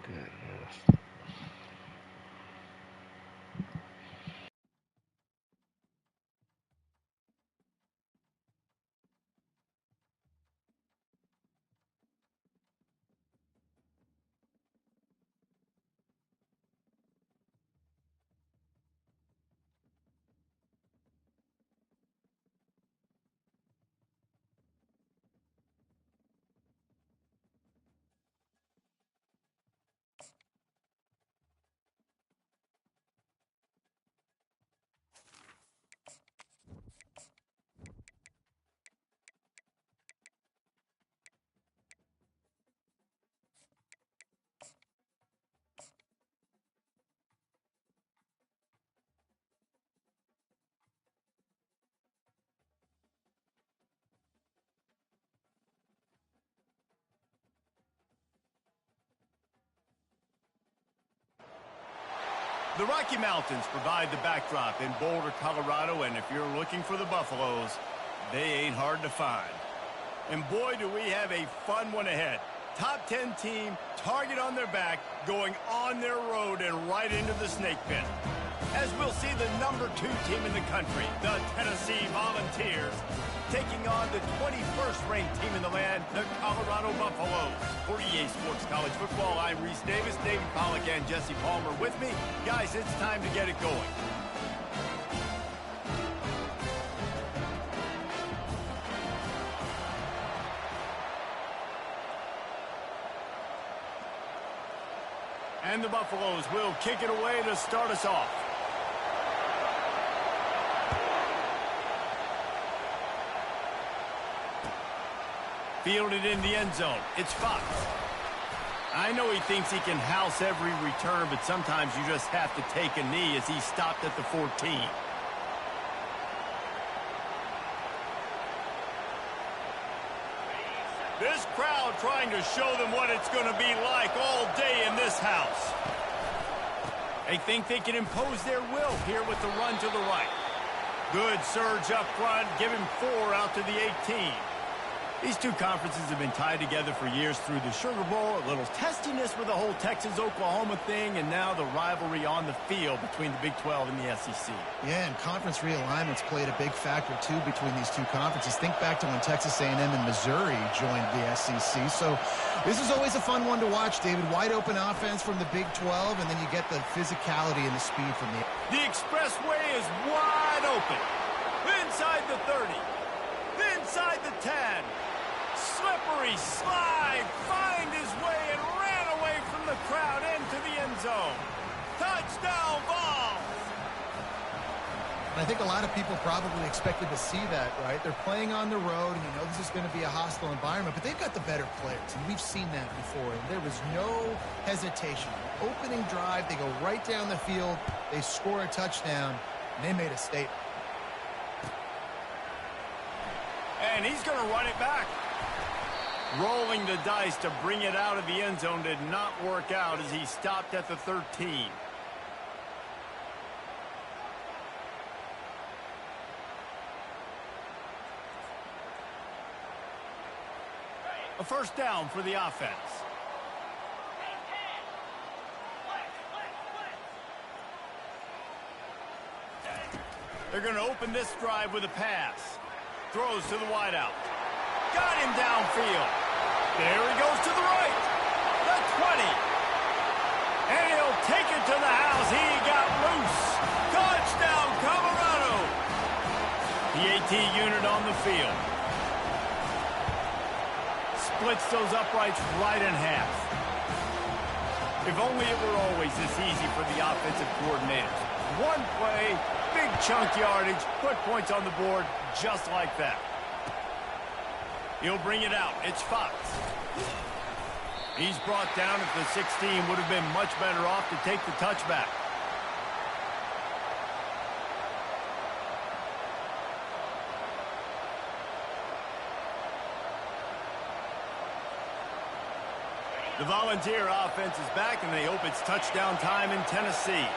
Goodness. The Rocky Mountains provide the backdrop in Boulder, Colorado, and if you're looking for the Buffaloes, they ain't hard to find. And boy, do we have a fun one ahead. Top 10 team, target on their back, going on their road and right into the snake pit. As we'll see the number 2 team in the country, the Tennessee Volunteers, taking on the 21st ranked team in the land, the Colorado Buffaloes. For EA Sports College Football, I'm Reese Davis, David Pollack, and Jesse Palmer with me. Guys, it's time to get it going. And the Buffaloes will kick it away to start us off. Fielded in the end zone. It's Fox. I know he thinks he can house every return, but sometimes you just have to take a knee as he stopped at the 14. This crowd trying to show them what it's going to be like all day in this house. They think they can impose their will here with the run to the right. Good surge up front. Give him 4 out to the 18. These two conferences have been tied together for years through the Sugar Bowl, a little testiness with the whole Texas-Oklahoma thing, and now the rivalry on the field between the Big 12 and the SEC. Yeah, and conference realignments played a big factor, too, between these two conferences. Think back to when Texas A&M and Missouri joined the SEC. So this is always a fun one to watch, David. Wide-open offense from the Big 12, and then you get the physicality and the speed from the... The expressway is wide open. Inside the 30. Inside the 10. Slippery slide, find his way and ran away from the crowd into the end zone. Touchdown Vols! I think a lot of people probably expected to see that, right? They're playing on the road, and you know this is going to be a hostile environment, but they've got the better players, and we've seen that before. And there was no hesitation. Opening drive, they go right down the field, they score a touchdown, and they made a statement. And he's going to run it back. Rolling the dice to bring it out of the end zone did not work out as he stopped at the 13. A first down for the offense. They're going to open this drive with a pass. Throws to the wideout. Got him downfield. There he goes to the right. The 20. And he'll take it to the house. He got loose. Touchdown, Colorado. The AT unit on the field. Splits those uprights right in half. If only it were always this easy for the offensive coordinators. One play, big chunk yardage, put points on the board just like that. He'll bring it out. It's Fox. He's brought down at the 16. Would have been much better off to take the touchback. The Volunteer offense is back, and they hope it's touchdown time in Tennessee.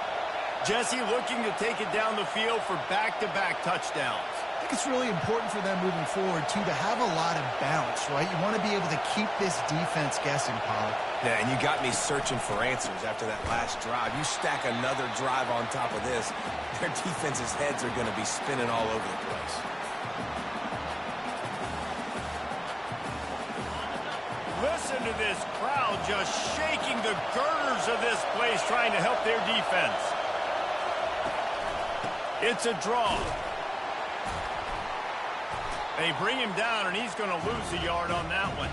Jesse looking to take it down the field for back-to-back touchdowns. I think it's really important for them moving forward, too, to have a lot of bounce, right? You want to be able to keep this defense guessing, Pollard. Yeah, and you got me searching for answers after that last drive. You stack another drive on top of this, their defense's heads are going to be spinning all over the place. Listen to this crowd just shaking the girders of this place trying to help their defense. It's a draw. They bring him down, and he's going to lose a yard on that one.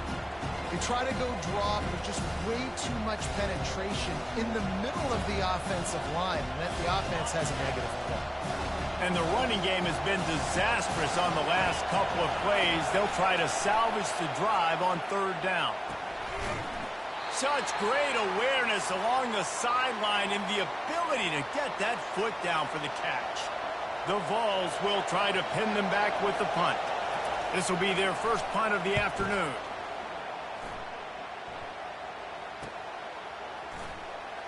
They try to go draw, but there's just way too much penetration in the middle of the offensive line, and that the offense has a negative play. And the running game has been disastrous on the last couple of plays. They'll try to salvage the drive on third down. Such great awareness along the sideline and the ability to get that foot down for the catch. The Vols will try to pin them back with the punt. This will be their first punt of the afternoon.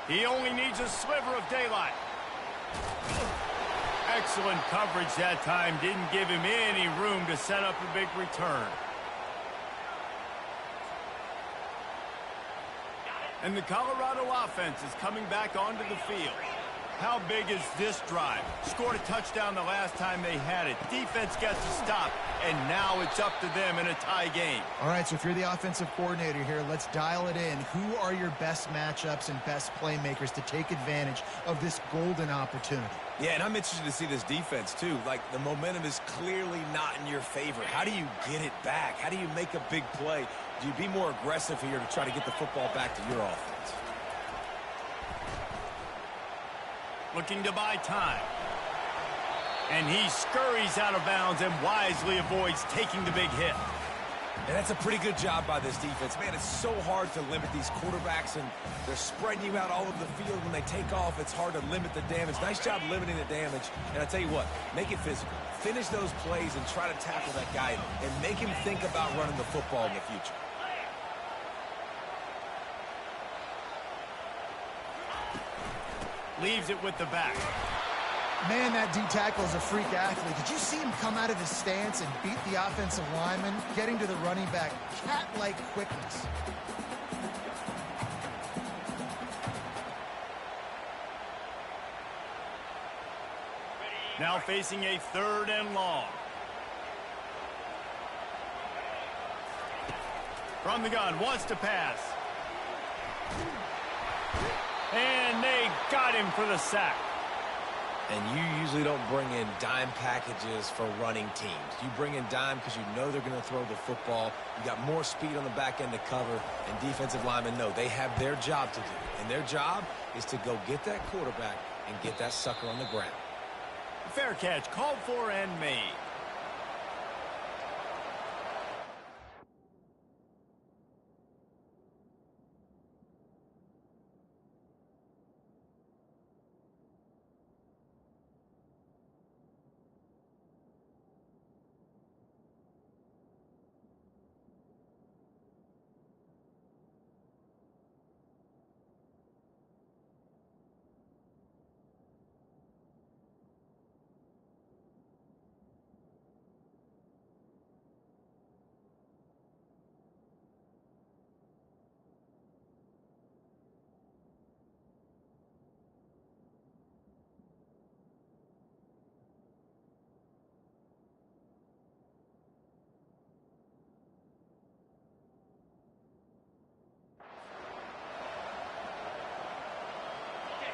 He only needs a sliver of daylight. Excellent coverage that time. Didn't give him any room to set up a big return. And the Colorado offense is coming back onto the field. How big is this drive? Scored a touchdown the last time they had it. Defense gets a stop, and now it's up to them in a tie game. All right, so if you're the offensive coordinator here, let's dial it in. Who are your best matchups and best playmakers to take advantage of this golden opportunity? Yeah, and I'm interested to see this defense, too. Like, the momentum is clearly not in your favor. How do you get it back? How do you make a big play? Do you be more aggressive here to try to get the football back to your offense? Looking to buy time. And he scurries out of bounds and wisely avoids taking the big hit. And that's a pretty good job by this defense. Man, it's so hard to limit these quarterbacks, and they're spreading you out all over the field. When they take off, it's hard to limit the damage. Nice job limiting the damage. And I tell you what, make it physical. Finish those plays and try to tackle that guy and make him think about running the football in the future. Leaves it with the back. Man, that D-tackle is a freak athlete. Did you see him come out of his stance and beat the offensive lineman, getting to the running back? Cat-like quickness. Now facing a 3rd and long. From the gun, wants to pass. And they got him for the sack. And you usually don't bring in dime packages for running teams. You bring in dime because you know they're going to throw the football. You got more speed on the back end to cover, and defensive linemen know they have their job to do. And their job is to go get that quarterback and get that sucker on the ground. Fair catch, called for and made.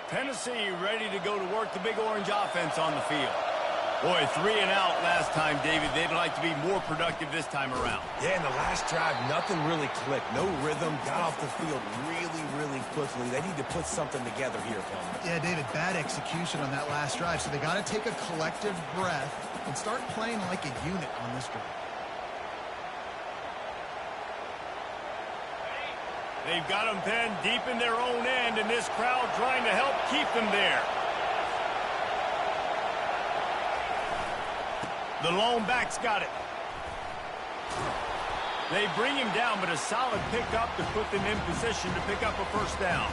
Tennessee ready to go to work the Big Orange offense on the field. Boy, 3 and out last time, David. They'd like to be more productive this time around. Yeah, in the last drive, nothing really clicked. No rhythm, got off the field really quickly. They need to put something together here, Coleman. Yeah, David, bad execution on that last drive. So they got to take a collective breath and start playing like a unit on this drive. They've got them pinned deep in their own end, and this crowd trying to help keep them there. The lone back's got it. They bring him down, but a solid pickup to put them in position to pick up a first down.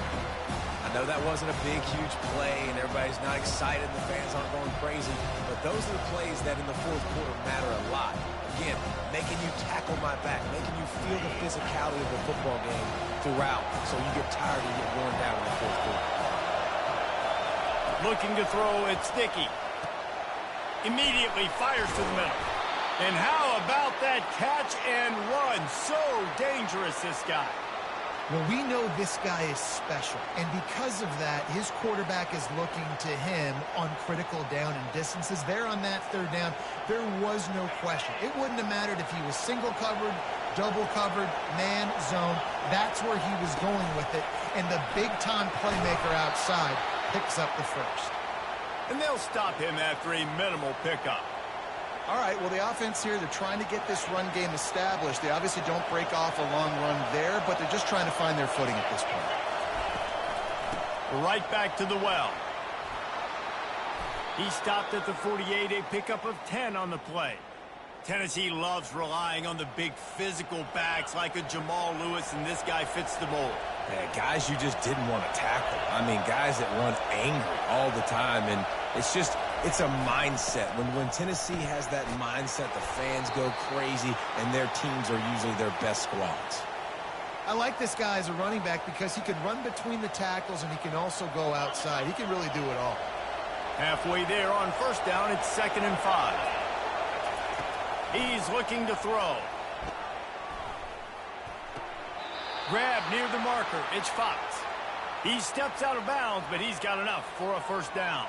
know that wasn't a big, huge play, and everybody's not excited, the fans aren't going crazy, but those are the plays that in the fourth quarter matter a lot. Again, making you tackle my back, making you feel the physicality of the football game throughout, so you get tired and get worn down in the fourth quarter. Looking to throw, it's Sticky. Immediately fires to the middle. And how about that catch and run? So dangerous, this guy. Well, we know this guy is special, and because of that, his quarterback is looking to him on critical down and distances. There on that third down, there was no question. It wouldn't have mattered if he was single covered, double covered, man, zone. That's where he was going with it, and the big-time playmaker outside picks up the first. And they'll stop him after a minimal pickup. All right, well, the offense here, they're trying to get this run game established. They obviously don't break off a long run there, but they're just trying to find their footing at this point. Right back to the well. He stopped at the 48, a pickup of 10 on the play. Tennessee loves relying on the big physical backs like a Jamal Lewis, and this guy fits the mold. Yeah, guys you just didn't want to tackle. I mean, guys that run angry all the time, and it's a mindset. When Tennessee has that mindset, the fans go crazy, and their teams are usually their best squads. I like this guy as a running back because he can run between the tackles and he can also go outside. He can really do it all. Halfway there on first down, it's 2nd and 5. He's looking to throw. Grab near the marker. It's Fox. He steps out of bounds, but he's got enough for a first down.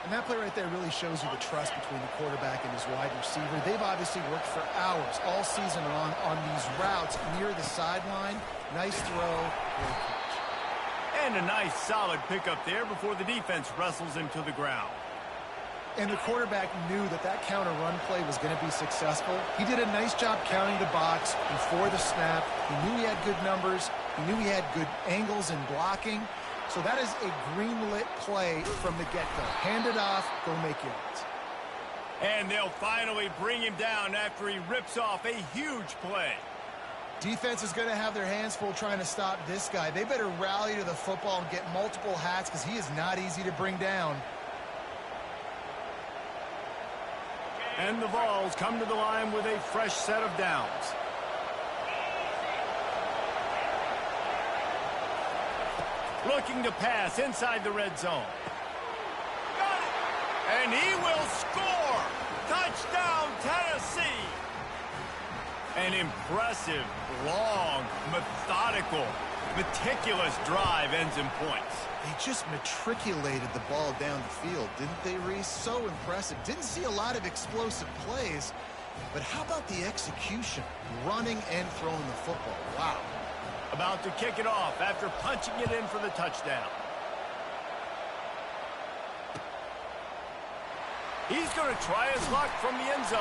And that play right there really shows you the trust between the quarterback and his wide receiver. They've obviously worked for hours all season long on these routes near the sideline. Nice throw. Great catch. And a nice solid pickup there before the defense wrestles him to the ground. And the quarterback knew that that counter run play was going to be successful. He did a nice job counting the box before the snap. He knew he had good numbers. He knew he had good angles and blocking. So that is a green-lit play from the get-go. Hand it off, go make yards. And they'll finally bring him down after he rips off a huge play. Defense is going to have their hands full trying to stop this guy. They better rally to the football and get multiple hats because he is not easy to bring down. And the Vols come to the line with a fresh set of downs. Looking to pass inside the red zone. Got it! And he will score! Touchdown, Tennessee! An impressive, long, methodical, meticulous drive ends in points. They just matriculated the ball down the field, didn't they, Reese? So impressive. Didn't see a lot of explosive plays, but how about the execution? Running and throwing the football. Wow. About to kick it off after punching it in for the touchdown. He's going to try his luck from the end zone.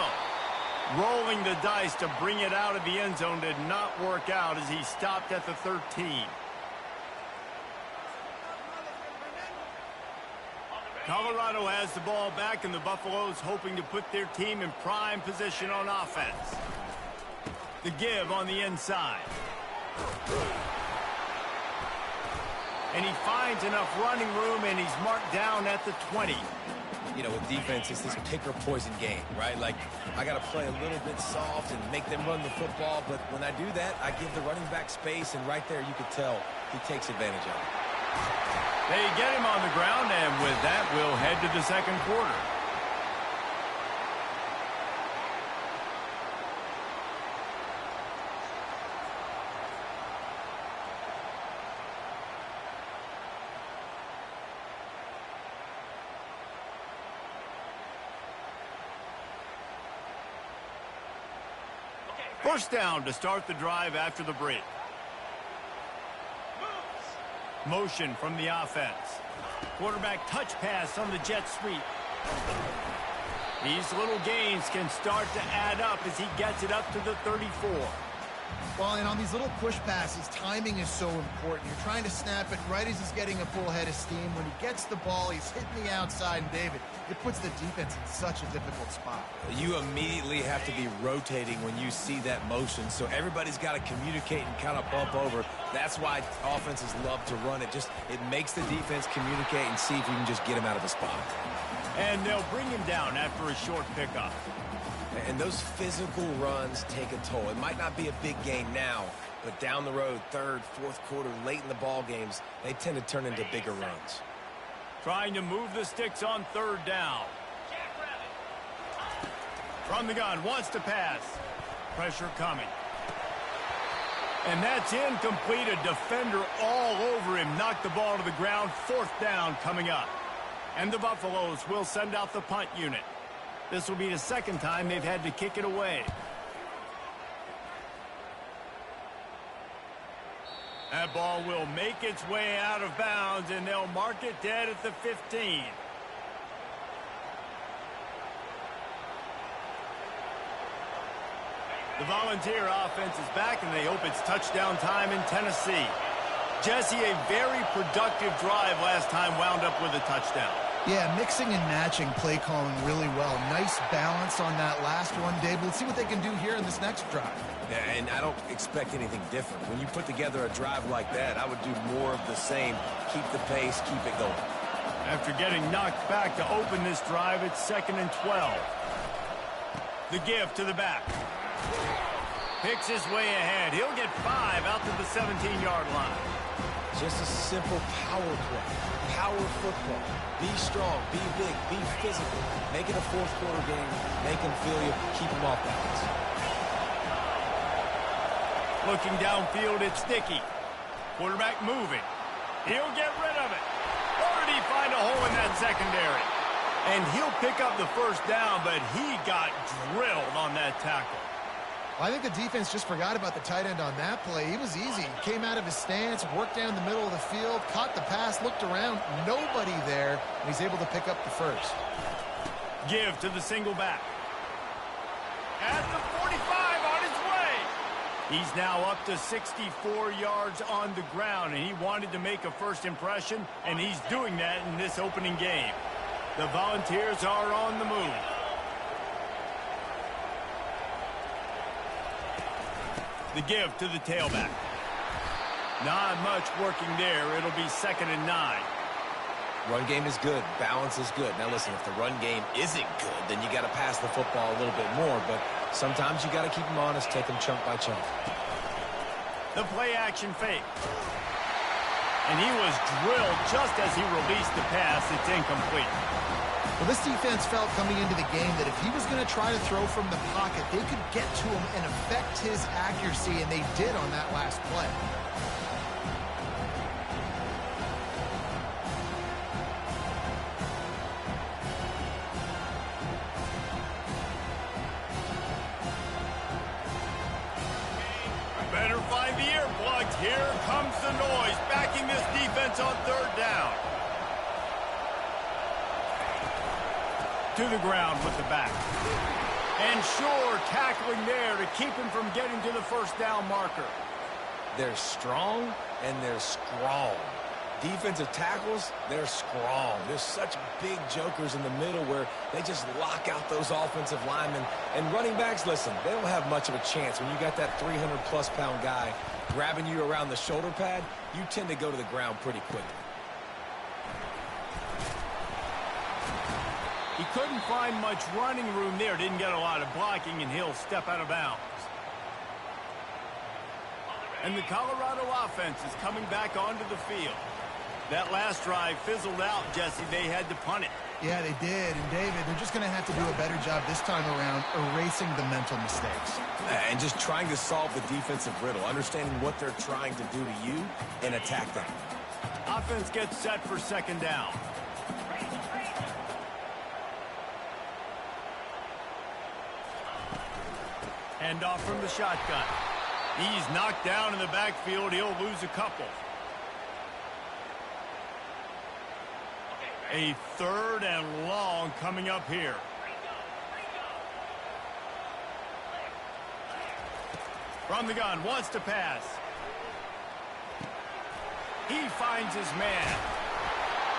Rolling the dice to bring it out of the end zone did not work out as he stopped at the 13. Colorado has the ball back, and the Buffaloes hoping to put their team in prime position on offense. The give on the inside. And he finds enough running room, and he's marked down at the 20. You know, with defense, it's this pick or poison game, right? Like, I got to play a little bit soft and make them run the football, but when I do that, I give the running back space, and right there you could tell he takes advantage of it. They get him on the ground, and with that, we'll head to the second quarter. First down to start the drive after the break. Motion from the offense. Quarterback touch pass on the jet sweep. These little gains can start to add up as he gets it up to the 34. Well, and on these little push passes, timing is so important. You're trying to snap it right as he's getting a full head of steam. When he gets the ball, he's hitting the outside, and David, it puts the defense in such a difficult spot. You immediately have to be rotating when you see that motion, so everybody's got to communicate and kind of bump over. That's why offenses love to run it. It makes the defense communicate and see if you can just get him out of the spot. And they'll bring him down after a short pickup. And those physical runs take a toll. It might not be a big game now, but down the road, third, fourth quarter, late in the ball games, they tend to turn into bigger runs. Trying to move the sticks on third down. From the gun, wants to pass. Pressure coming. And that's incomplete. A defender all over him. Knocked the ball to the ground. Fourth down coming up. And the Buffaloes will send out the punt unit. This will be the second time they've had to kick it away. That ball will make its way out of bounds, and they'll mark it dead at the 15. The Volunteer offense is back, and they hope it's touchdown time in Tennessee. Jesse, a very productive drive last time wound up with a touchdown. Yeah, mixing and matching play calling really well. Nice balance on that last one, Dave. Let's see what they can do here in this next drive. Yeah, and I don't expect anything different. When you put together a drive like that, I would do more of the same. Keep the pace, keep it going. After getting knocked back to open this drive, it's 2nd and 12. The give to the back. Picks his way ahead. He'll get 5 out to the 17-yard line. Just a simple power play. Power football. Be strong, be big, be physical. Make it a fourth quarter game. Make them feel you. Keep them off balance. Looking downfield, it's Sticky. Quarterback moving. He'll get rid of it. Or did he find a hole in that secondary? And he'll pick up the first down, but he got drilled on that tackle. I think the defense just forgot about the tight end on that play. He was easy. Came out of his stance, worked down the middle of the field, caught the pass, looked around, nobody there, and he's able to pick up the first. Give to the single back. At the 45 on his way. He's now up to 64 yards on the ground, and he wanted to make a first impression, and he's doing that in this opening game. The Volunteers are on the move. The give to the tailback. Not much working there. It'll be 2nd and 9. Run game is good. Balance is good. Now listen, if the run game isn't good, then you got to pass the football a little bit more. But sometimes you got to keep them honest, take them chunk by chunk. The play action fake. And he was drilled just as he released the pass. It's incomplete. Well, this defense felt coming into the game that if he was going to try to throw from the pocket, they could get to him and affect his accuracy, and they did on that last play. Better find the earplugs. Here comes the noise, backing this defense on third down. To the ground with the back. And sure, tackling there to keep him from getting to the first down marker. They're strong and they're strong. Defensive tackles, they're strong. There's such big jokers in the middle where they just lock out those offensive linemen. And running backs, listen, they don't have much of a chance. When you got that 300-plus pound guy grabbing you around the shoulder pad, you tend to go to the ground pretty quickly. He couldn't find much running room there. Didn't get a lot of blocking, and he'll step out of bounds. And the Colorado offense is coming back onto the field. That last drive fizzled out, Jesse. They had to punt it. Yeah, they did. And, David, they're just going to have to do a better job this time around erasing the mental mistakes. And just trying to solve the defensive riddle, understanding what they're trying to do to you and attack them. Offense gets set for 2nd down. Hand off from the shotgun. He's knocked down in the backfield. He'll lose a couple. A 3rd and long coming up here. From the gun, wants to pass. He finds his man.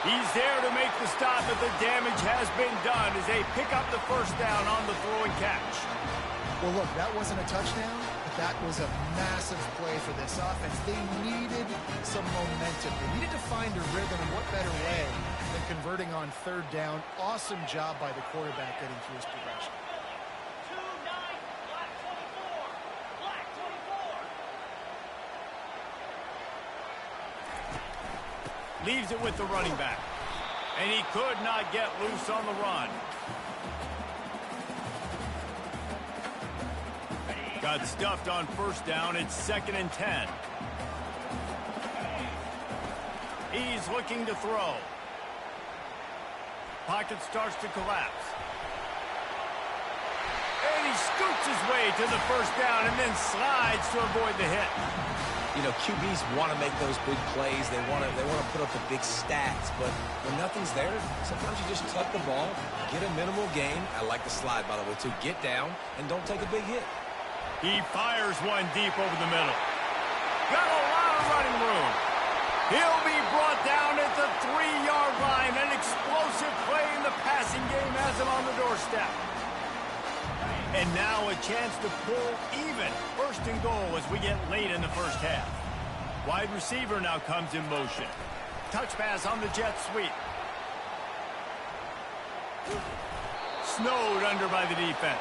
He's there to make the stop, but the damage has been done as they pick up the first down on the throw and catch. Well, look, that wasn't a touchdown, but that was a massive play for this offense. They needed some momentum. They needed to find a rhythm, and what better way than converting on third down. Awesome job by the quarterback getting through his progression. Leaves it with the running back. And he could not get loose on the run. Got stuffed on first down. It's 2nd and 10. He's looking to throw. Pocket starts to collapse. And he scoots his way to the first down and then slides to avoid the hit. You know, QBs want to make those big plays. They want to put up the big stats. But when nothing's there, sometimes you just tuck the ball, get a minimal gain. I like the slide, by the way, too. Get down and don't take a big hit. He fires one deep over the middle. Got a lot of running room. He'll be brought down at the 3-yard line. An explosive play in the passing game has him on the doorstep. And now a chance to pull even. 1st and goal as we get late in the first half. Wide receiver now comes in motion. Touch pass on the jet sweep. Snowed under by the defense.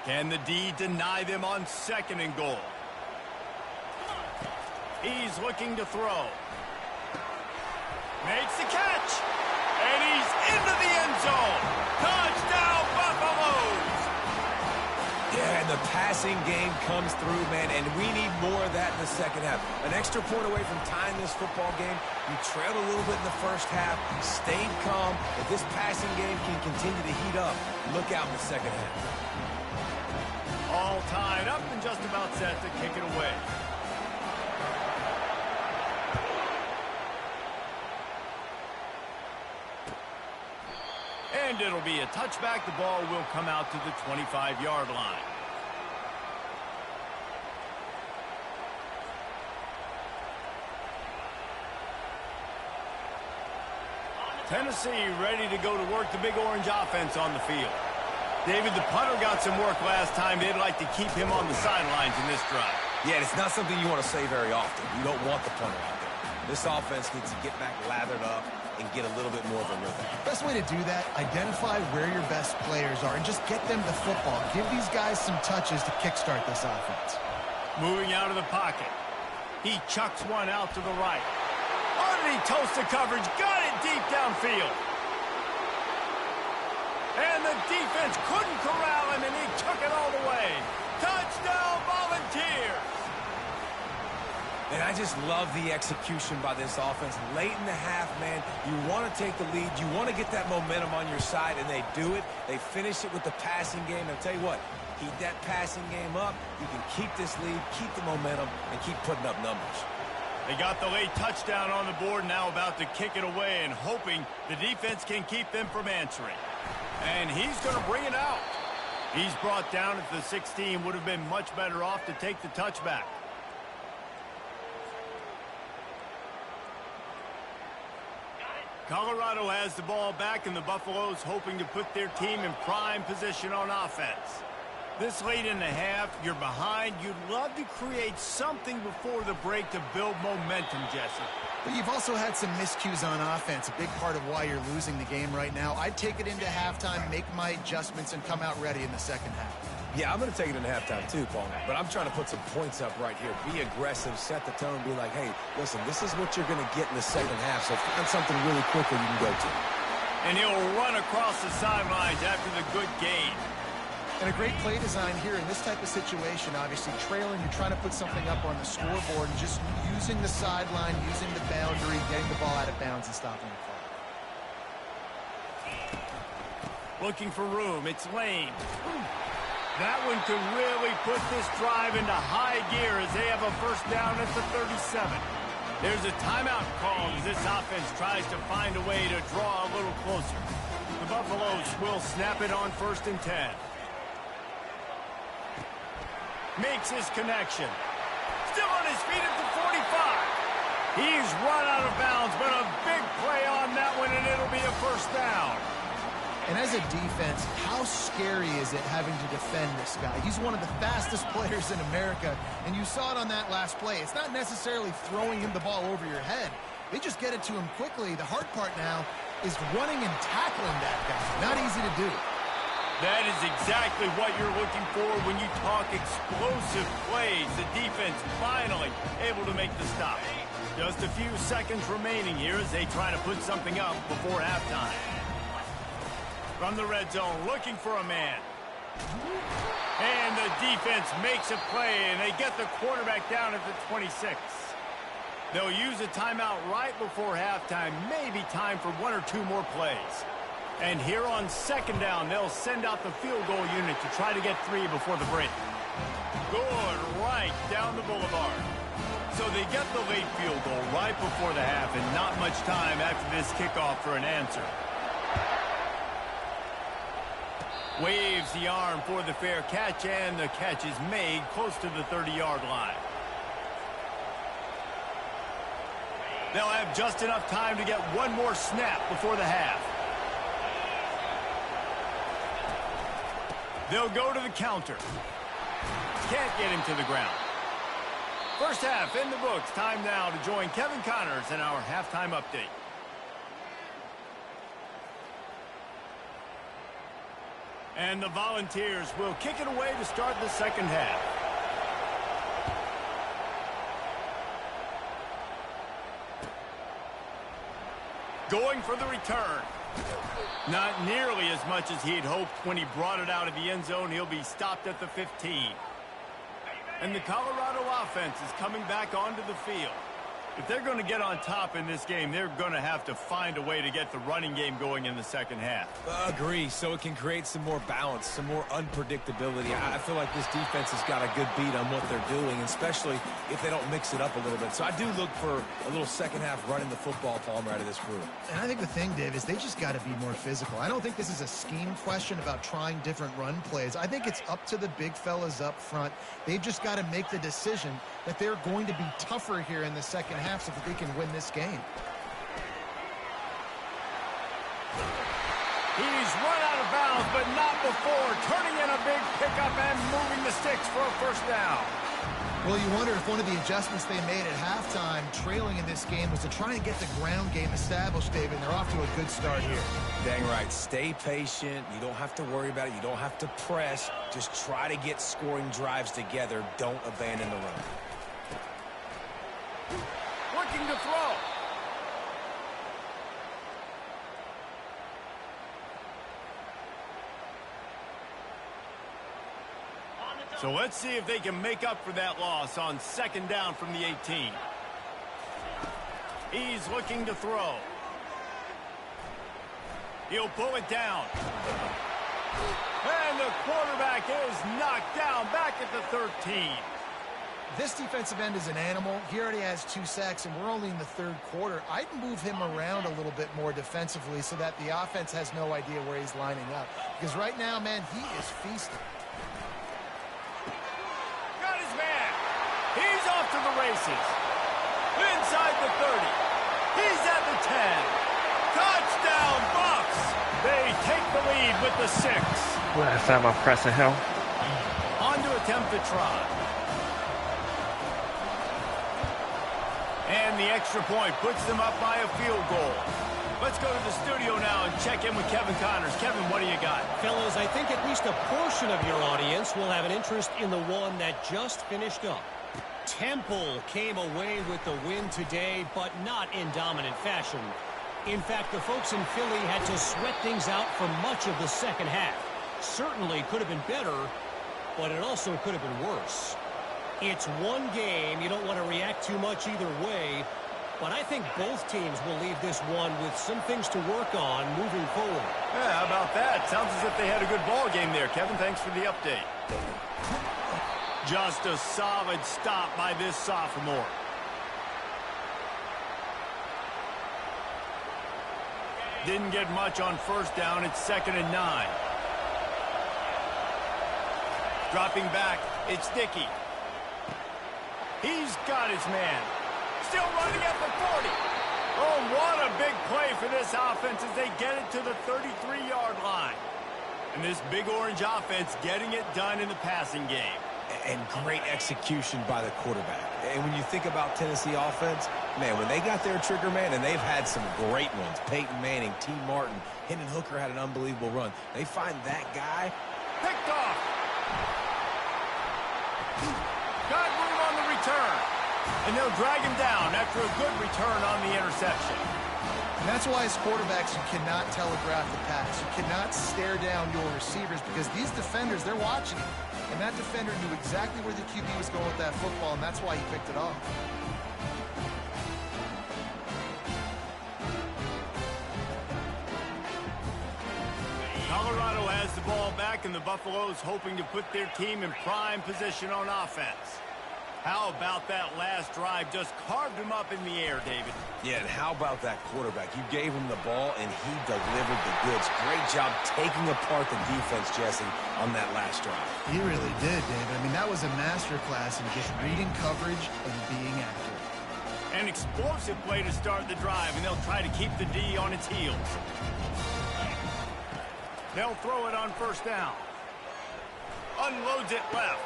Can the D deny them on 2nd and goal? He's looking to throw. Makes the catch. And he's into the end zone. Touchdown, Buffaloes. Yeah, and the passing game comes through, man, and we need more of that in the second half. An extra point away from tying this football game. You trailed a little bit in the first half, stayed calm. If this passing game can continue to heat up, look out in the second half. All tied up and just about set to kick it away. And it'll be a touchback. The ball will come out to the 25-yard line. Tennessee ready to go to work the Big Orange offense on the field. David, the punter got some work last time. They'd like to keep him on the sidelines in this drive. Yeah, it's not something you want to say very often. You don't want the punter out there. This offense needs to get back lathered up and get a little bit more of a rhythm. Best way to do that, identify where your best players are and just get them the football. Give these guys some touches to kickstart this offense. Moving out of the pocket. He chucks one out to the right. Underneath toast to coverage. Got it deep downfield. And the defense couldn't corral him, and he took it all the way. Touchdown, Volunteers! And I just love the execution by this offense. Late in the half, man, you want to take the lead. You want to get that momentum on your side, and they do it. They finish it with the passing game. And I'll tell you what, heat that passing game up. You can keep this lead, keep the momentum, and keep putting up numbers. They got the late touchdown on the board, now about to kick it away and hoping the defense can keep them from answering. And he's going to bring it out. He's brought down at the 16. Would have been much better off to take the touchback. Colorado has the ball back, and the Buffaloes hoping to put their team in prime position on offense. This late in the half, you're behind. You'd love to create something before the break to build momentum, Jesse. But you've also had some miscues on offense, a big part of why you're losing the game right now. I'd take it into halftime, make my adjustments, and come out ready in the second half. Yeah, I'm going to take it into halftime too, Paul. But I'm trying to put some points up right here. Be aggressive, set the tone, be like, hey, listen, this is what you're going to get in the second half, so find something really quickly you can go to. And he'll run across the sidelines after the good gain. And a great play design here in this type of situation, obviously trailing, you're trying to put something up on the scoreboard and just using the sideline, using the boundary, getting the ball out of bounds and stopping the clock. Looking for room, it's Lane. That one could really put this drive into high gear as they have a first down at the 37. There's a timeout called as this offense tries to find a way to draw a little closer. The Buffaloes will snap it on 1st and 10. Makes his connection. Still on his feet at the 45. He's run out of bounds, but a big play on that one, and it'll be a 1st down. And as a defense, how scary is it having to defend this guy? He's one of the fastest players in America, and you saw it on that last play. It's not necessarily throwing him the ball over your head. They just get it to him quickly. The hard part now is running and tackling that guy. Not easy to do. That is exactly what you're looking for when you talk explosive plays. The defense finally able to make the stop. Just a few seconds remaining here as they try to put something up before halftime. From the red zone, looking for a man. And the defense makes a play, and they get the quarterback down at the 26. They'll use a timeout right before halftime. Maybe time for 1 or 2 more plays. And here on 2nd down, they'll send out the field goal unit to try to get 3 before the break. Good right down the boulevard. So they get the late field goal right before the half, and not much time after this kickoff for an answer. Waves the arm for the fair catch, and the catch is made close to the 30-yard line. They'll have just enough time to get 1 more snap before the half. They'll go to the counter. Can't get him to the ground. 1st half in the books. Time now to join Kevin Connors in our halftime update. And the Volunteers will kick it away to start the 2nd half. Going for the return. Not nearly as much as he'd hoped when he brought it out of the end zone. He'll be stopped at the 15. And the Colorado offense is coming back onto the field. If they're going to get on top in this game, they're going to have to find a way to get the running game going in the 2nd half. Agree, so it can create some more balance, some more unpredictability. I feel like this defense has got a good beat on what they're doing, especially if they don't mix it up a little bit. So I do look for a little 2nd half running the football, Palmer, out of this group. And I think the thing, Dave, is they just got to be more physical. I don't think this is a scheme question about trying different run plays. I think it's up to the big fellas up front. They've just got to make the decision that they're going to be tougher here in the 2nd half so that they can win this game. He's run out of bounds, but not before turning in a big pickup and moving the sticks for a 1st down. Well, you wonder if one of the adjustments they made at halftime, trailing in this game, was to try and get the ground game established, David, and they're off to a good start here. Dang right. Stay patient. You don't have to worry about it. You don't have to press. Just try to get scoring drives together. Don't abandon the run. Looking to throw. So let's see if they can make up for that loss on 2nd down from the 18. He's looking to throw. He'll pull it down. And the quarterback is knocked down back at the 13. This defensive end is an animal. He already has 2 sacks, and we're only in the 3rd quarter. I'd move him around a little bit more defensively so that the offense has no idea where he's lining up. Because right now, man, he is feasting. Got his man. He's off to the races. Inside the 30. He's at the 10. Touchdown, Bucks. They take the lead with the 6. Last time I'm pressing him. On to attempt the try. And the extra point puts them up by a field goal. Let's go to the studio now and check in with Kevin Connors. Kevin, what do you got? Fellas, I think at least a portion of your audience will have an interest in the one that just finished up. Temple came away with the win today, but not in dominant fashion. In fact, the folks in Philly had to sweat things out for much of the 2nd half. Certainly could have been better, but it also could have been worse. It's one game. You don't want to react too much either way. But I think both teams will leave this one with some things to work on moving forward. Yeah, how about that? Sounds as if they had a good ball game there. Kevin, thanks for the update. Just a solid stop by this sophomore. Didn't get much on first down. It's 2nd and 9. Dropping back, it's Dickey. He's got his man. Still running at the 40. Oh, what a big play for this offense as they get it to the 33-yard line. And this big orange offense getting it done in the passing game. And great execution by the quarterback. And when you think about Tennessee offense, man, when they got their trigger man, and they've had some great ones, Peyton Manning, T. Martin, Hendon Hooker had an unbelievable run. They find that guy. Picked off. Got room on the return. And they'll drag him down after a good return on the interception. And that's why as quarterbacks, you cannot telegraph the pass. You cannot stare down your receivers because these defenders, they're watching you. And that defender knew exactly where the QB was going with that football, and that's why he picked it off. Colorado has the ball back, and the Buffaloes hoping to put their team in prime position on offense. How about that last drive? Just carved him up in the air, David. Yeah, and how about that quarterback? You gave him the ball, and he delivered the goods. Great job taking apart the defense, Jesse, on that last drive. He really did, David. I mean, that was a masterclass in just reading coverage and being accurate. An explosive play to start the drive, and they'll try to keep the D on its heels. They'll throw it on first down. Unloads it left.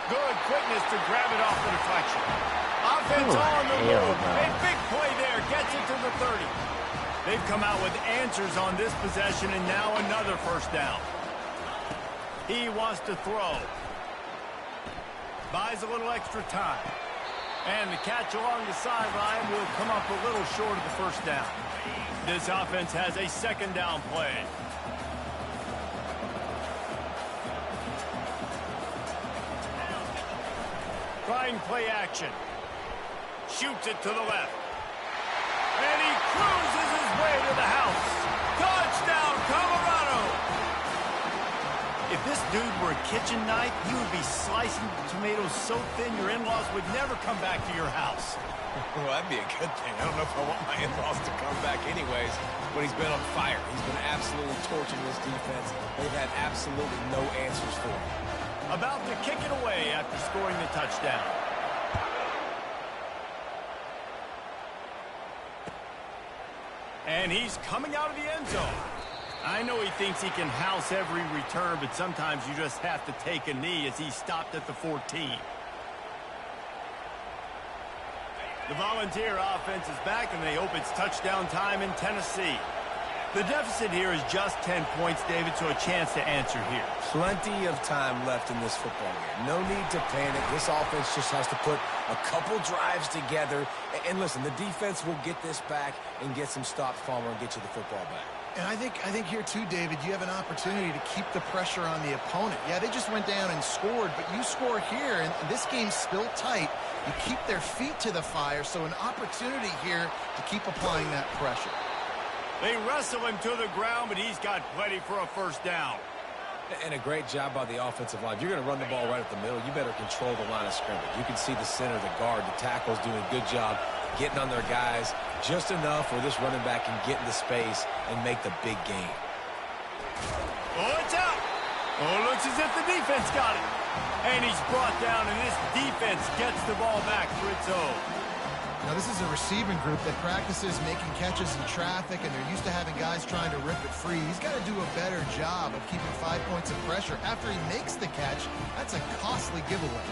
Good quickness to grab it off the deflection. Offense on the move. A big play there. Gets it to the 30. They've come out with answers on this possession, and now another first down. He wants to throw. Buys a little extra time. And the catch along the sideline will come up a little short of the first down. This offense has a 2nd down play. Trying play action. Shoots it to the left. And he cruises his way to the house. Touchdown, Colorado! If this dude were a kitchen knife, he would be slicing tomatoes so thin your in-laws would never come back to your house. Well, that'd be a good thing. I don't know if I want my in-laws to come back anyways when he's been on fire. He's been absolutely torching this defense. They've had absolutely no answers for him. About to kick it away after scoring the touchdown. And he's coming out of the end zone. I know he thinks he can house every return, but sometimes you just have to take a knee as he stopped at the 14. The Volunteer offense is back, and they hope it's touchdown time in Tennessee. The deficit here is just 10 points, David, so a chance to answer here. Plenty of time left in this football game. No need to panic. This offense just has to put a couple drives together. And listen, the defense will get this back and get some stops, Palmer, and get you the football back. And I think here too, David, you have an opportunity to keep the pressure on the opponent. Yeah, they just went down and scored, but you score here, and this game's still tight. You keep their feet to the fire, so an opportunity here to keep applying that pressure. They wrestle him to the ground, but he's got plenty for a first down. And a great job by the offensive line. If you're going to run the ball right at the middle, you better control the line of scrimmage. You can see the center, the guard, the tackles doing a good job getting on their guys just enough where this running back can get into space and make the big game. Oh, it's out. Oh, looks as if the defense got it. And he's brought down, and this defense gets the ball back for its own. Now, this is a receiving group that practices making catches in traffic, and they're used to having guys trying to rip it free. He's got to do a better job of keeping 5 points of pressure after he makes the catch. That's a costly giveaway.